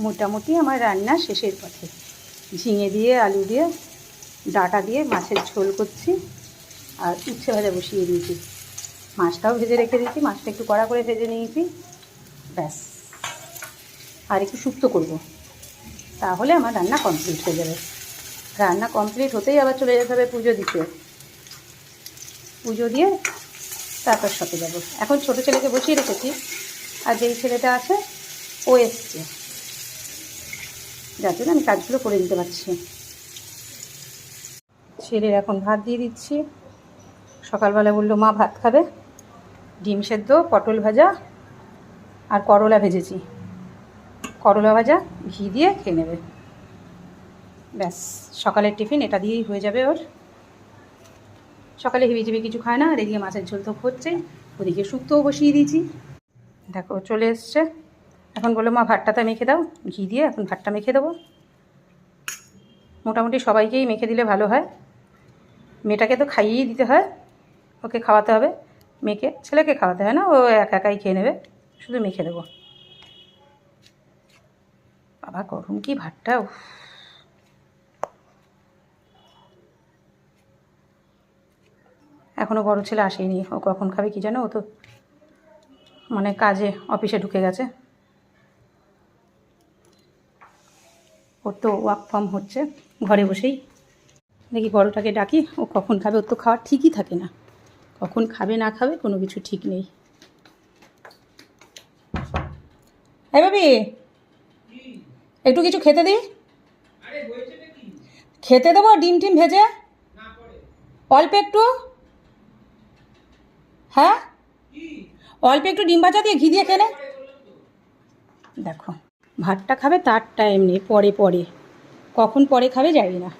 মোটামুটি আমার রান্না শেষের পথে। ঝিঙে দিয়ে আলু দিয়ে ডাঁটা দিয়ে মাছের ঝোল করছি, আর উচ্ছে ভাজা বসিয়ে দিয়েছি। মাছটাও ভেজে রেখে দিয়েছি, মাছটা একটু কড়া করে ভেজে নিয়েছি। ব্যাস, আর একটু শুক্তো করব, তাহলে আমার রান্না কমপ্লিট হয়ে যাবে। রান্না কমপ্লিট হতেই আবার চলে যেতে হবে পুজো দিতে। পুজো দিয়ে তারপর শপে যাব। এখন ছোটো ছেলেকে বসিয়ে রেখেছি, আর যেই ছেলেটা আছে ও এসছে, যার জন্য আমি কাজগুলো করে দিতে পারছি। ছেলের এখন ভাত দিয়ে দিচ্ছি। সকালবেলা বললো মা ভাত খাবে, ডিম সেদ্ধ, পটল ভাজা আর করলা ভেজেছি। করলা ভাজা ঘি দিয়ে খেয়ে নেবে। ব্যাস, সকালের টিফিন এটা দিয়েই হয়ে যাবে ওর। সকালে হিবিজিবি কিছু খায় না, আর এদিকে মাছের ঝোল তো হচ্ছেই, ওদিকে শুক্তোও বসিয়ে দিয়েছি। দেখো চলে এসছে। এখন বললো মা ভাতটাতে মেখে দাও, ঘি দিয়ে এখন ভাতটা মেখে দেবো। মোটামুটি সবাইকেই মেখে দিলে ভালো হয়। মেয়েটাকে তো খাইয়েই দিতে হয়, ওকে খাওয়াতে হবে। মেয়েকে, ছেলেকে খাওয়াতে হয় না, ও একা একাই খেয়ে নেবে, শুধু মেখে দেবো। বাবা গরম কি ভাতটা! এখনও বড় ছেলে আসেনি, ও কখন খাবে কি জানো, ও তো মানে কাজে অফিসে ঢুকে গেছে। ওর তো ওয়ার্ক ফ্রম হচ্ছে, ঘরে বসেই। দেখি বড়টাকে ডাকি, ও কখন খাবে। ওর তো খাওয়ার ঠিকই থাকে না, কখন খাবে না খাবে কোনো কিছু ঠিক নেই। এই ভাবি, একটু কিছু খেতে দিই। খেতে দেবো ডিম টিম ভেজে, অল্প একটু। হ্যাঁ, অল্প একটু ডিম ভাজা দিয়ে ঘি দিয়ে খেলে। দেখো, ভাতটা খাবে তার টাইম নেই, পরে পরে কখন পরে খাবে জানি না।